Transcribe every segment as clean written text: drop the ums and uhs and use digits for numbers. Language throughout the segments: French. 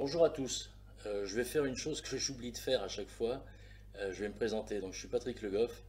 Bonjour à tous. Je vais faire une chose que j'oublie de faire à chaque fois. Je vais me présenter. Donc, je suis Patrick Le Goff.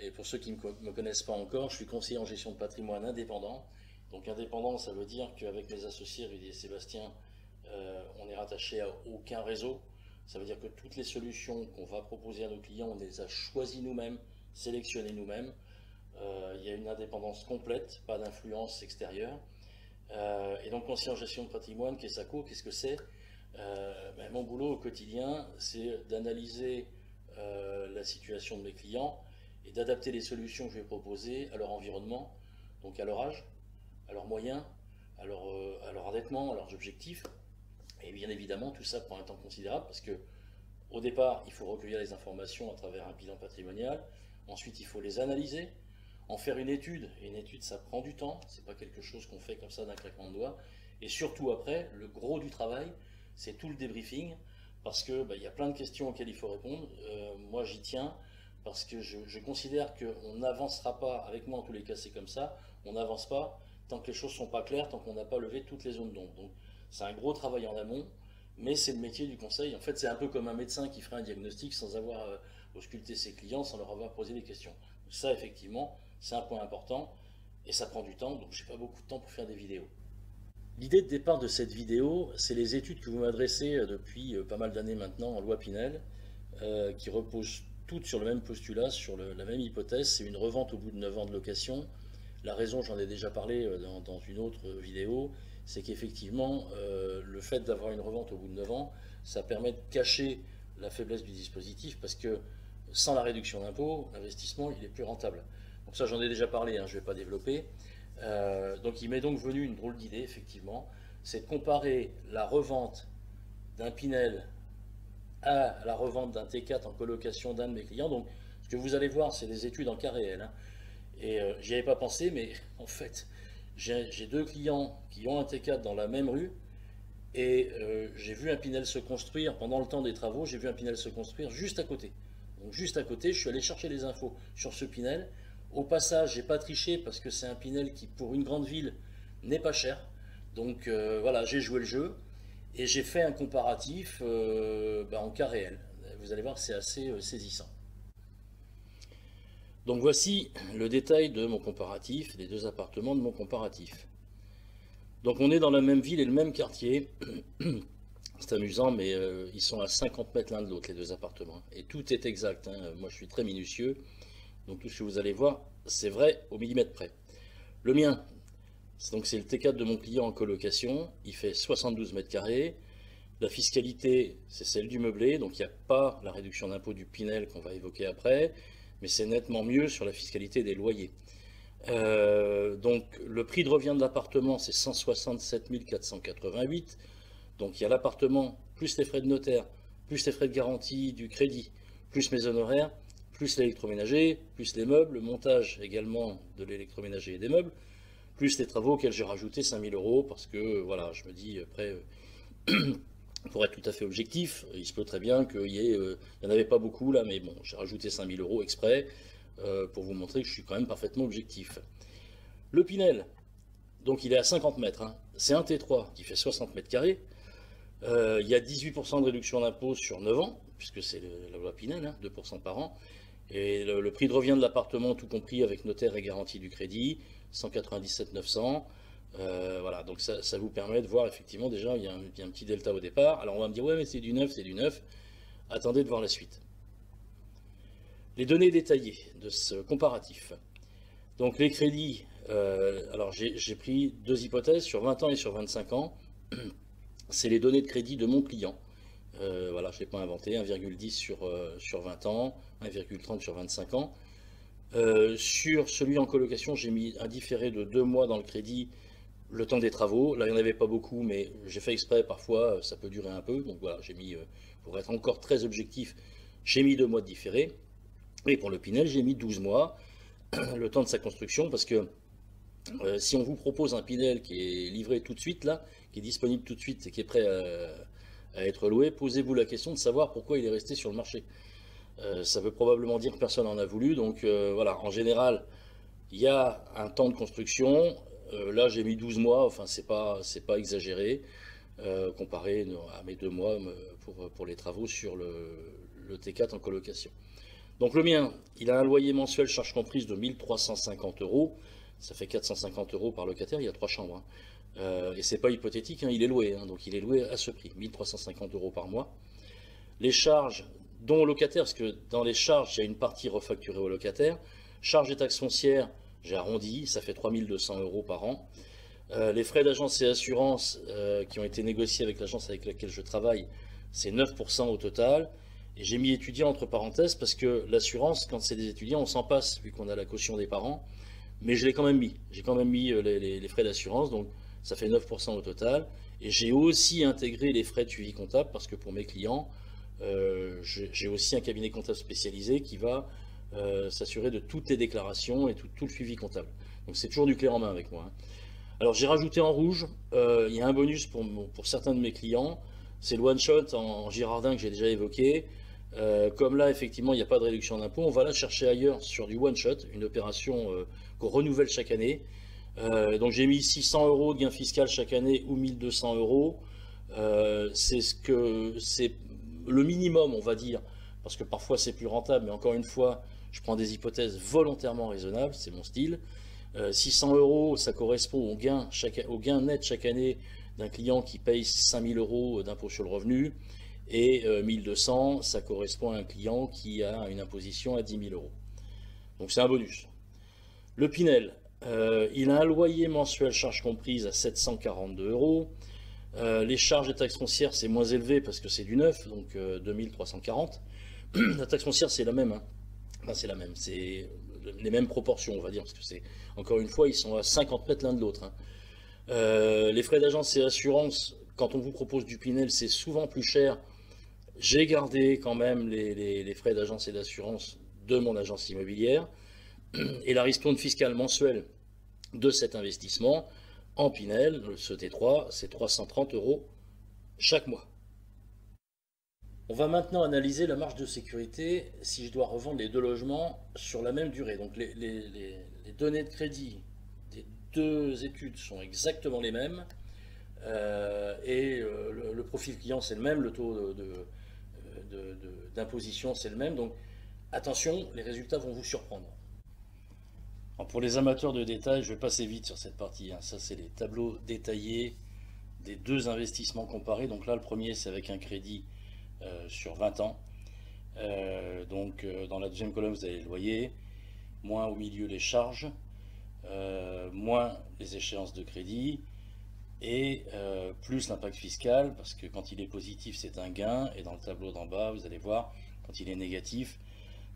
Et pour ceux qui ne me connaissent pas encore, je suis conseiller en gestion de patrimoine indépendant. Donc, indépendant, ça veut dire qu'avec mes associés Rudy et Sébastien, on est rattaché à aucun réseau. Ça veut dire que toutes les solutions qu'on va proposer à nos clients, on les a choisies nous-mêmes, sélectionnées nous-mêmes. Il y a une indépendance complète, pas d'influence extérieure. Et donc, conseiller en gestion de patrimoine, KESACO, qu'est-ce que c'est? Mon boulot au quotidien, c'est d'analyser la situation de mes clients et d'adapter les solutions que je vais proposer à leur environnement, donc à leur âge, à leurs moyens, à leur endettement, à leurs objectifs. Et bien évidemment, tout ça prend un temps considérable parce que au départ, il faut recueillir les informations à travers un bilan patrimonial. Ensuite, il faut les analyser, en faire une étude. Et une étude, ça prend du temps. C'est pas quelque chose qu'on fait comme ça d'un claquement de doigts. Et surtout après, le gros du travail, c'est tout le débriefing, parce que y a plein de questions auxquelles il faut répondre. Moi, j'y tiens parce que je considère qu'on n'avancera pas. Avec moi, en tous les cas, c'est comme ça. On n'avance pas tant que les choses sont pas claires, tant qu'on n'a pas levé toutes les zones d'ombre. Donc, c'est un gros travail en amont. Mais c'est le métier du conseil. En fait, c'est un peu comme un médecin qui ferait un diagnostic sans avoir ausculté ses clients, sans leur avoir posé des questions. Ça, effectivement, c'est un point important et ça prend du temps, donc j'ai pas beaucoup de temps pour faire des vidéos. L'idée de départ de cette vidéo, c'est les études que vous m'adressez depuis pas mal d'années maintenant en loi Pinel, qui reposent toutes sur le même postulat, sur la même hypothèse, c'est une revente au bout de 9 ans de location. La raison, j'en ai déjà parlé dans une autre vidéo, c'est qu'effectivement, le fait d'avoir une revente au bout de 9 ans, ça permet de cacher la faiblesse du dispositif, parce que sans la réduction d'impôt, l'investissement, il est plus rentable. Donc ça, j'en ai déjà parlé, je ne vais pas développer. Donc il m'est donc venu une drôle d'idée, effectivement, c'est de comparer la revente d'un Pinel à la revente d'un T4 en colocation d'un de mes clients. Donc ce que vous allez voir, c'est des études en cas réel. Et j'y avais pas pensé, mais en fait, j'ai deux clients qui ont un T4 dans la même rue, et j'ai vu un Pinel se construire pendant le temps des travaux, j'ai vu un Pinel se construire juste à côté. Donc juste à côté, je suis allé chercher les infos sur ce Pinel. Au passage, j'ai pas triché parce que c'est un Pinel qui, pour une grande ville, n'est pas cher. Donc voilà, j'ai joué le jeu et j'ai fait un comparatif en cas réel. Vous allez voir, c'est assez saisissant. Donc voici le détail de mon comparatif, des deux appartements de mon comparatif. Donc on est dans la même ville et le même quartier. C'est amusant, mais ils sont à 50 mètres l'un de l'autre, les deux appartements. Et tout est exact. Moi, je suis très minutieux. Donc tout ce que vous allez voir, c'est vrai au millimètre près. Le mien, c'est le T4 de mon client en colocation. Il fait 72 mètres carrés. La fiscalité, c'est celle du meublé. Donc il n'y a pas la réduction d'impôt du Pinel qu'on va évoquer après. Mais c'est nettement mieux sur la fiscalité des loyers. Donc le prix de revient de l'appartement, c'est 167 488. Donc il y a l'appartement, plus les frais de notaire, plus les frais de garantie du crédit, plus mes honoraires, plus l'électroménager, plus les meubles, le montage également de l'électroménager et des meubles, plus les travaux auxquels j'ai rajouté 5000 euros, parce que voilà, je me dis, après, pour être tout à fait objectif, il se peut très bien qu'il y en avait pas beaucoup là, mais bon, j'ai rajouté 5000 euros exprès, pour vous montrer que je suis quand même parfaitement objectif. Le Pinel, donc il est à 50 mètres, c'est un T3 qui fait 60 mètres carrés. Il y a 18% de réduction d'impôt sur 9 ans, puisque c'est la loi Pinel, 2% par an. Et le prix de revient de l'appartement, tout compris avec notaire et garantie du crédit, 197 900. Voilà, donc ça vous permet de voir effectivement déjà, il y a un petit delta au départ. Alors on va me dire, ouais mais c'est du neuf, c'est du neuf. Attendez de voir la suite. Les données détaillées de ce comparatif. Donc les crédits, alors j'ai pris deux hypothèses, sur 20 ans et sur 25 ans. C'est les données de crédit de mon client. Voilà, je ne l'ai pas inventé, 1,10 sur 20 ans, 1,30 sur 25 ans. Sur celui en colocation, j'ai mis un différé de 2 mois dans le crédit, le temps des travaux. Là, il n'y en avait pas beaucoup, mais j'ai fait exprès, parfois, ça peut durer un peu. Donc voilà, j'ai mis, pour être encore très objectif, j'ai mis 2 mois de différé. Et pour le Pinel, j'ai mis 12 mois, le temps de sa construction, parce que si on vous propose un Pinel qui est livré tout de suite, là, qui est disponible tout de suite et qui est prêt à être loué, posez-vous la question de savoir pourquoi il est resté sur le marché. Ça veut probablement dire que personne n'en a voulu, donc voilà, en général, il y a un temps de construction. Là, j'ai mis 12 mois, enfin, c'est pas exagéré. comparé à mes 2 mois pour les travaux sur le T4 en colocation. Donc le mien, il a un loyer mensuel charges comprises de 1350 euros. Ça fait 450 euros par locataire, il y a 3 chambres. Et c'est pas hypothétique, hein, il est loué, hein, donc il est loué à ce prix, 1350 euros par mois. Les charges, dont au locataire, parce que dans les charges, il y a une partie refacturée au locataire. Charges et taxes foncières, j'ai arrondi, ça fait 3200 euros par an. Les frais d'agence et assurance qui ont été négociés avec l'agence avec laquelle je travaille, c'est 9% au total. Et j'ai mis étudiant entre parenthèses parce que l'assurance, quand c'est des étudiants, on s'en passe vu qu'on a la caution des parents. Mais je l'ai quand même mis. J'ai quand même mis les frais d'assurance, donc ça fait 9% au total. Et j'ai aussi intégré les frais de suivi comptable parce que pour mes clients, j'ai aussi un cabinet comptable spécialisé qui va s'assurer de toutes les déclarations et tout le suivi comptable. Donc c'est toujours du clé en main avec moi, hein. Alors j'ai rajouté en rouge, il y a un bonus pour certains de mes clients, c'est le one shot en Girardin que j'ai déjà évoqué. Comme là effectivement il n'y a pas de réduction d'impôt, on va la chercher ailleurs sur du one shot, une opération qu'on renouvelle chaque année. Donc j'ai mis 600 euros de gain fiscal chaque année ou 1200 euros. C'est le minimum on va dire, parce que parfois c'est plus rentable, mais encore une fois je prends des hypothèses volontairement raisonnables, c'est mon style. 600 euros, ça correspond au gain net chaque année d'un client qui paye 5000 euros d'impôt sur le revenu. Et 1200, ça correspond à un client qui a une imposition à 10 000 euros. Donc c'est un bonus. Le Pinel, il a un loyer mensuel charges comprises à 742 euros. Les charges et taxes foncières, c'est moins élevé parce que c'est du neuf, donc 2340. La taxe foncière, c'est la même, hein. Enfin, c'est la même, c'est les mêmes proportions, on va dire, parce que c'est, encore une fois, ils sont à 50 mètres l'un de l'autre, hein. Les frais d'agence et assurance, quand on vous propose du Pinel, c'est souvent plus cher. J'ai gardé quand même les frais d'agence et d'assurance de mon agence immobilière. Et la ristourne fiscale mensuelle de cet investissement en Pinel, ce T3, c'est 330 euros chaque mois. On va maintenant analyser la marge de sécurité si je dois revendre les 2 logements sur la même durée. Donc les données de crédit des 2 études sont exactement les mêmes. Le profil client c'est le même, le taux d'imposition c'est le même. Donc attention, les résultats vont vous surprendre. Alors, pour les amateurs de détails, je vais passer vite sur cette partie, hein. Ça c'est les tableaux détaillés des 2 investissements comparés. Donc là le premier c'est avec un crédit sur 20 ans. Dans la deuxième colonne, vous avez les loyers, moins au milieu les charges, moins les échéances de crédit, et plus l'impact fiscal, parce que quand il est positif, c'est un gain, et dans le tableau d'en bas, vous allez voir, quand il est négatif,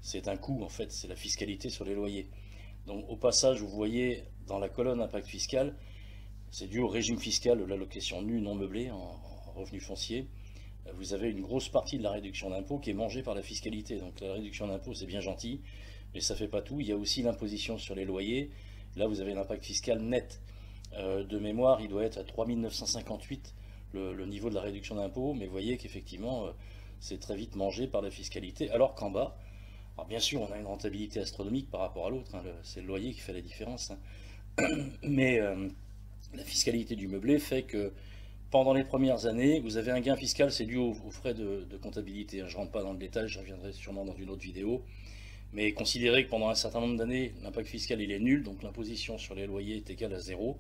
c'est un coût, en fait, c'est la fiscalité sur les loyers. Donc au passage, vous voyez dans la colonne impact fiscal, c'est dû au régime fiscal de l'allocation nue non meublée en revenu foncier. Vous avez une grosse partie de la réduction d'impôt qui est mangée par la fiscalité. Donc la réduction d'impôt c'est bien gentil, mais ça ne fait pas tout. Il y a aussi l'imposition sur les loyers. Là vous avez l'impact fiscal net. De mémoire, il doit être à 3 958 le niveau de la réduction d'impôt, mais vous voyez qu'effectivement c'est très vite mangé par la fiscalité, alors qu'en bas, alors bien sûr on a une rentabilité astronomique par rapport à l'autre, hein, c'est le loyer qui fait la différence, hein. Mais la fiscalité du meublé fait que pendant les premières années, vous avez un gain fiscal, c'est dû aux frais de comptabilité. Je ne rentre pas dans le détail, je reviendrai sûrement dans une autre vidéo. Mais considérez que pendant un certain nombre d'années, l'impact fiscal il est nul, donc l'imposition sur les loyers est égale à 0.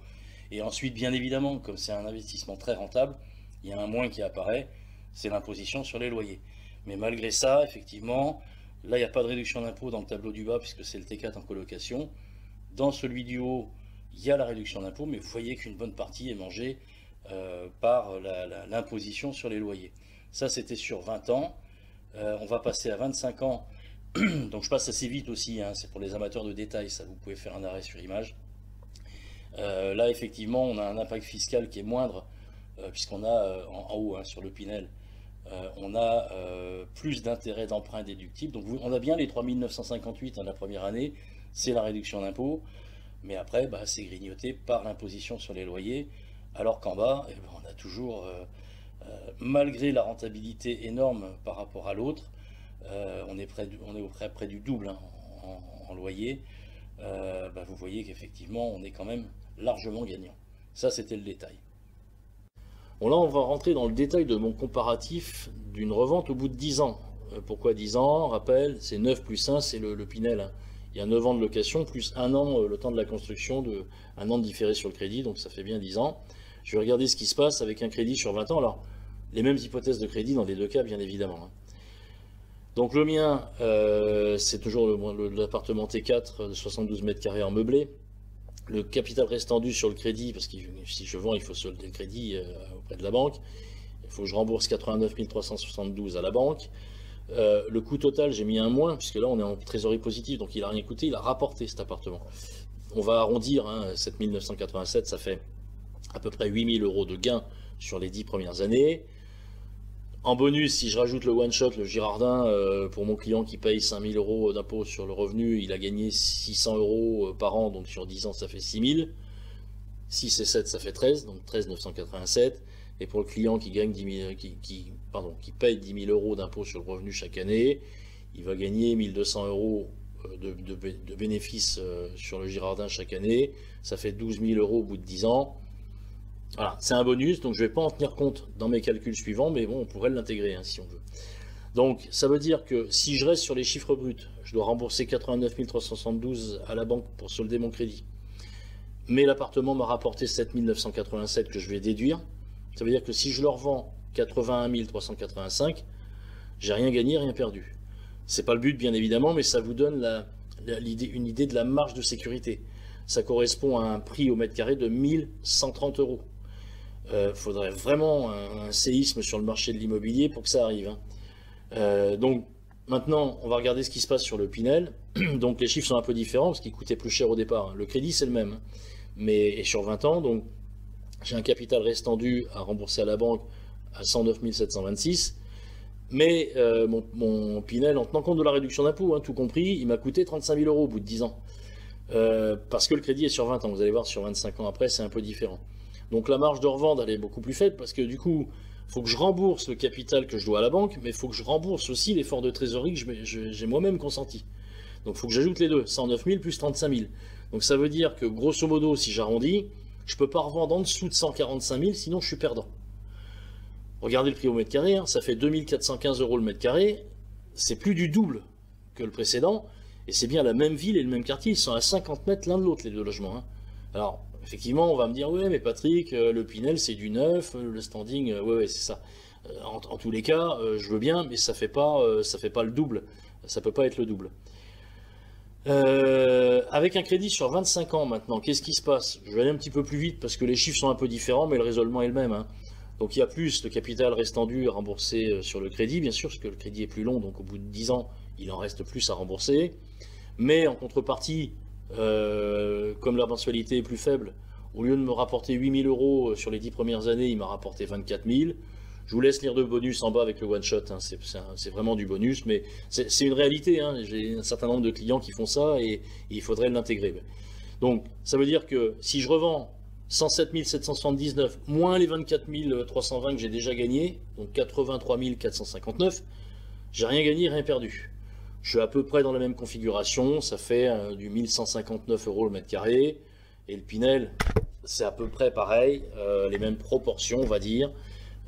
Et ensuite, bien évidemment, comme c'est un investissement très rentable, il y a un moins qui apparaît, c'est l'imposition sur les loyers. Mais malgré ça, effectivement, là il n'y a pas de réduction d'impôt dans le tableau du bas, puisque c'est le T4 en colocation. Dans celui du haut, il y a la réduction d'impôt, mais vous voyez qu'une bonne partie est mangée par l'imposition sur les loyers. Ça c'était sur 20 ans, on va passer à 25 ans, donc je passe assez vite aussi, hein, c'est pour les amateurs de détails, ça vous pouvez faire un arrêt sur image. Là effectivement on a un impact fiscal qui est moindre, puisqu'on a en haut, hein, sur le Pinel, on a plus d'intérêts d'emprunt déductibles, donc on a bien les 3 958 la première année, c'est la réduction d'impôt, mais après c'est grignoté par l'imposition sur les loyers. Alors qu'en bas, on a toujours, malgré la rentabilité énorme par rapport à l'autre, on est près du double, hein, en loyer. Vous voyez qu'effectivement, on est quand même largement gagnant. Ça, c'était le détail. Bon, là, on va rentrer dans le détail de mon comparatif d'une revente au bout de 10 ans. Pourquoi 10 ans? Rappel, c'est 9 plus 1, c'est le Pinel, hein. Il y a 9 ans de location, plus 1 an, le temps de la construction, un an de différé sur le crédit, donc ça fait bien 10 ans. Je vais regarder ce qui se passe avec un crédit sur 20 ans. Alors, les mêmes hypothèses de crédit dans les deux cas, bien évidemment, hein. Donc le mien, c'est toujours l'appartement T4 de 72 mètres carrés en meublé. Le capital restant dû sur le crédit, parce que si je vends, il faut solder le crédit auprès de la banque. Il faut que je rembourse 89 372 à la banque. Le coût total, j'ai mis un moins, puisque là on est en trésorerie positive, donc il n'a rien coûté, il a rapporté cet appartement. On va arrondir, hein, 7 987, ça fait à peu près 8 000 € de gains sur les 10 premières années. En bonus, si je rajoute le one-shot, le Girardin, pour mon client qui paye 5 000 € d'impôt sur le revenu, il a gagné 600 € par an, donc sur 10 ans, ça fait 6 000. 6 et 7, ça fait 13, donc 13 987. Et pour le client qui gagne 10 000, qui paye 10 000 € d'impôt sur le revenu chaque année, il va gagner 1 200 € de bénéfices sur le Girardin chaque année. Ça fait 12 000 € au bout de 10 ans. Voilà, c'est un bonus, donc je ne vais pas en tenir compte dans mes calculs suivants, mais bon, on pourrait l'intégrer, hein, si on veut. Donc, ça veut dire que si je reste sur les chiffres bruts, je dois rembourser 89 372 à la banque pour solder mon crédit. Mais l'appartement m'a rapporté 7 987 que je vais déduire. Ça veut dire que si je le revends 81 385, j'ai rien gagné, rien perdu. C'est pas le but, bien évidemment, mais ça vous donne une idée de la marge de sécurité. Ça correspond à un prix au mètre carré de 1 130 €. Faudrait vraiment un séisme sur le marché de l'immobilier pour que ça arrive, hein. Donc maintenant, on va regarder ce qui se passe sur le Pinel. Donc les chiffres sont un peu différents parce qu'il coûtait plus cher au départ, hein. Le crédit, c'est le même, hein, mais sur 20 ans. Donc j'ai un capital restant dû à rembourser à la banque à 109 726. Mais mon Pinel, en tenant compte de la réduction d'impôt, hein, tout compris, il m'a coûté 35 000 € au bout de 10 ans. Parce que le crédit est sur 20 ans. Vous allez voir, sur 25 ans après, c'est un peu différent. Donc la marge de revente, elle est beaucoup plus faible parce que du coup, il faut que je rembourse le capital que je dois à la banque, mais il faut que je rembourse aussi l'effort de trésorerie que j'ai moi-même consenti. Donc il faut que j'ajoute les deux, 109 000 plus 35 000. Donc ça veut dire que grosso modo, si j'arrondis, je ne peux pas revendre en dessous de 145 000, sinon je suis perdant. Regardez le prix au mètre carré, hein, ça fait 2415 € le mètre carré, c'est plus du double que le précédent, et c'est bien la même ville et le même quartier, ils sont à 50 mètres l'un de l'autre, les deux logements, hein. Alors, effectivement, on va me dire, ouais, mais Patrick, le Pinel, c'est du neuf, le standing, ouais, c'est ça. En tous les cas, je veux bien, mais ça fait pas le double. Ça peut pas être le double. Avec un crédit sur 25 ans maintenant, qu'est-ce qui se passe? Je vais aller un petit peu plus vite parce que les chiffres sont un peu différents, mais le raisonnement est le même, hein. Donc il y a plus de capital restant dû à rembourser sur le crédit, bien sûr, parce que le crédit est plus long, donc au bout de 10 ans, il en reste plus à rembourser. Mais en contrepartie, comme la mensualité est plus faible, au lieu de me rapporter 8 000 € sur les 10 premières années, il m'a rapporté 24 000. Je vous laisse lire le bonus en bas avec le one-shot, hein. C'est vraiment du bonus, mais c'est une réalité, hein. J'ai un certain nombre de clients qui font ça et il faudrait l'intégrer. Donc ça veut dire que si je revends 107 779 moins les 24 320 que j'ai déjà gagné, donc 83 459, j'ai rien gagné, rien perdu. Je suis à peu près dans la même configuration, ça fait du 1159 € le mètre carré, et le Pinel, c'est à peu près pareil, les mêmes proportions, on va dire.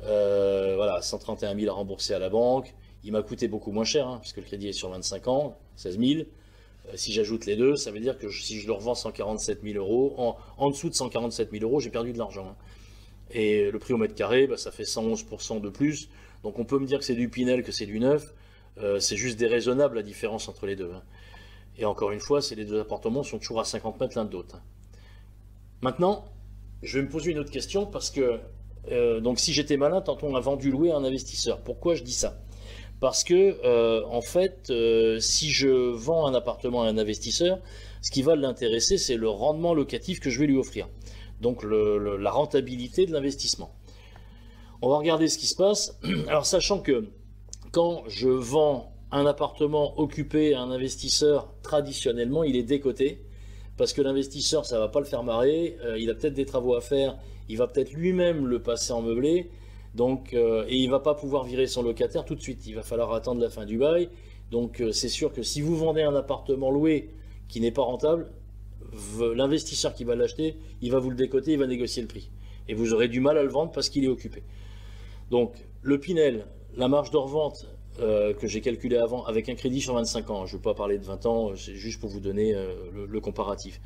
Voilà, 131 000 à rembourser à la banque. Il m'a coûté beaucoup moins cher, hein, puisque le crédit est sur 25 ans, 16 000. Si j'ajoute les deux, ça veut dire que si je le revends 147 000 €, en dessous de 147 000 €, j'ai perdu de l'argent, hein. Et le prix au mètre carré, bah, ça fait 111% de plus. Donc on peut me dire que c'est du Pinel, que c'est du neuf. C'est juste déraisonnable la différence entre les deux, hein. Et encore une fois, les deux appartements sont toujours à 50 mètres l'un de l'autre, hein. Maintenant, je vais me poser une autre question parce que donc si j'étais malin, tantôt on a vendu louer à un investisseur. Pourquoi je dis ça? Parce que en fait, si je vends un appartement à un investisseur, ce qui va l'intéresser, c'est le rendement locatif que je vais lui offrir. Donc la rentabilité de l'investissement. On va regarder ce qui se passe. Alors sachant que quand je vends un appartement occupé à un investisseur, traditionnellement, il est décoté. Parce que l'investisseur, ça ne va pas le faire marrer, il a peut-être des travaux à faire, il va peut-être lui-même le passer en meublé, donc, et il ne va pas pouvoir virer son locataire tout de suite, il va falloir attendre la fin du bail. Donc c'est sûr que si vous vendez un appartement loué qui n'est pas rentable, l'investisseur qui va l'acheter, il va vous le décoter, il va négocier le prix. et vous aurez du mal à le vendre parce qu'il est occupé. Donc le Pinel, la marge de revente que j'ai calculé avant avec un crédit sur 25 ans, je ne veux pas parler de 20 ans, c'est juste pour vous donner le comparatif.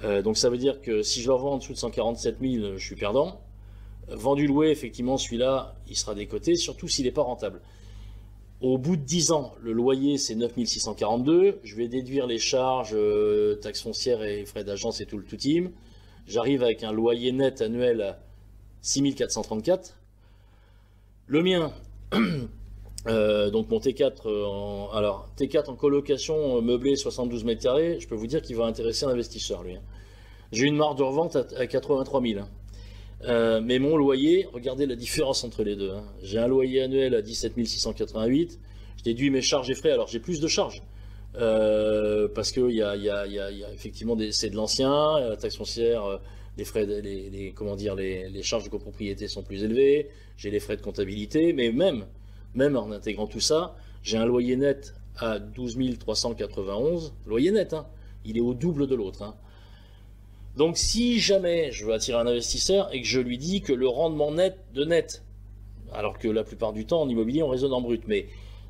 Donc ça veut dire que si je le revends en dessous de 147 000, je suis perdant. Vendu loué, effectivement, celui-là, il sera décoté, surtout s'il n'est pas rentable. Au bout de 10 ans, le loyer, c'est 9 642. Je vais déduire les charges, taxes foncières et frais d'agence et tout le tout team. J'arrive avec un loyer net annuel à 6 434. Le mien, donc mon T4, alors T4 en colocation meublée 72 mètres carrés, je peux vous dire qu'il va intéresser un investisseur, lui. J'ai une marge de revente à 83 000. Mais mon loyer, regardez la différence entre les deux. J'ai un loyer annuel à 17 688. Je déduis mes charges et frais. Alors j'ai plus de charges. Parce qu'il y a effectivement c'est de l'ancien, la taxe foncière, les frais, les charges de copropriété sont plus élevées. J'ai les frais de comptabilité. Mais même en intégrant tout ça, j'ai un loyer net à 12 391. Loyer net, hein. Il est au double de l'autre. Hein. Donc si jamais je veux attirer un investisseur et que je lui dis que le rendement net de net, alors que la plupart du temps en immobilier on raisonne en brut, mais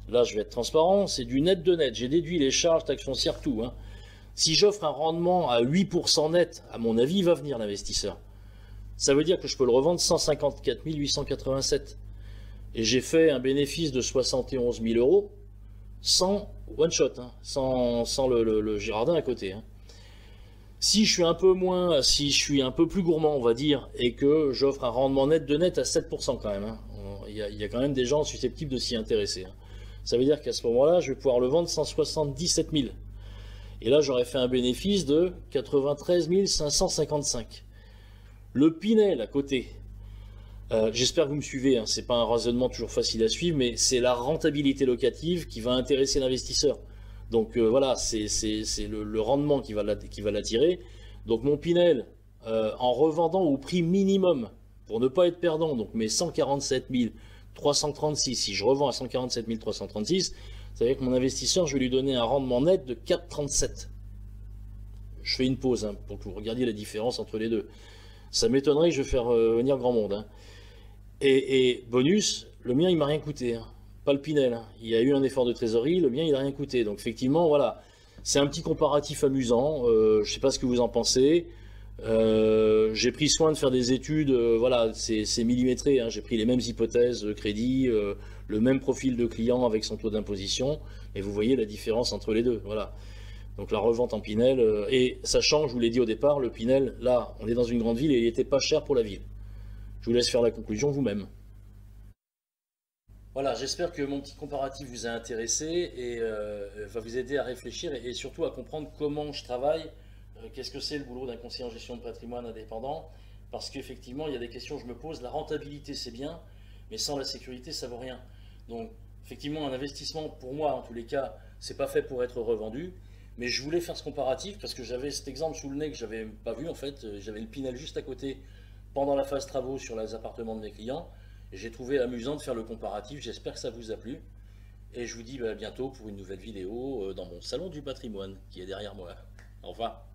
là je vais être transparent, c'est du net de net, j'ai déduit les charges, taxes foncières, tout. Hein. Si j'offre un rendement à 8% net, à mon avis il va venir l'investisseur. Ça veut dire que je peux le revendre 154 887. Et j'ai fait un bénéfice de 71 000 euros sans one shot, hein, sans le Girardin à côté. Hein. Si je suis un peu plus gourmand, on va dire, et que j'offre un rendement net de net à 7% quand même, hein, il y a quand même des gens susceptibles de s'y intéresser. Hein. Ça veut dire qu'à ce moment-là, je vais pouvoir le vendre 177 000. Et là, j'aurais fait un bénéfice de 93 555. Le Pinel à côté, j'espère que vous me suivez, hein, c'est pas un raisonnement toujours facile à suivre, mais c'est la rentabilité locative qui va intéresser l'investisseur. Donc voilà, c'est le rendement qui va l'attirer. Donc mon Pinel, en revendant au prix minimum, pour ne pas être perdant, donc mes 147 336, si je revends à 147 336, ça veut dire que mon investisseur, je vais lui donner un rendement net de 4,37. Je fais une pause hein, pour que vous regardiez la différence entre les deux. Ça m'étonnerait que je vais faire venir grand monde. Hein. Et bonus, le mien, il m'a rien coûté. Hein. Pas le Pinel, hein. Il y a eu un effort de trésorerie, le mien il n'a rien coûté. Donc effectivement, voilà, c'est un petit comparatif amusant. Je ne sais pas ce que vous en pensez. J'ai pris soin de faire des études, voilà, c'est millimétré. Hein. J'ai pris les mêmes hypothèses de crédit, le même profil de client avec son taux d'imposition, et vous voyez la différence entre les deux. Voilà. Donc la revente en Pinel, et sachant, je vous l'ai dit au départ, le Pinel, là, on est dans une grande ville et il n'était pas cher pour la ville. Je vous laisse faire la conclusion vous-même. Voilà, j'espère que mon petit comparatif vous a intéressé et va vous aider à réfléchir et surtout à comprendre comment je travaille, qu'est-ce que c'est le boulot d'un conseiller en gestion de patrimoine indépendant, parce qu'effectivement, il y a des questions que je me pose. La rentabilité, c'est bien, mais sans la sécurité, ça vaut rien. Donc, effectivement, un investissement, pour moi, en tous les cas, c'est pas fait pour être revendu, mais je voulais faire ce comparatif parce que j'avais cet exemple sous le nez que j'avais pas vu, en fait. J'avais le Pinel juste à côté pendant la phase travaux sur les appartements de mes clients. Et j'ai trouvé amusant de faire le comparatif, j'espère que ça vous a plu. Et je vous dis à bientôt pour une nouvelle vidéo dans mon salon du patrimoine qui est derrière moi. Au revoir.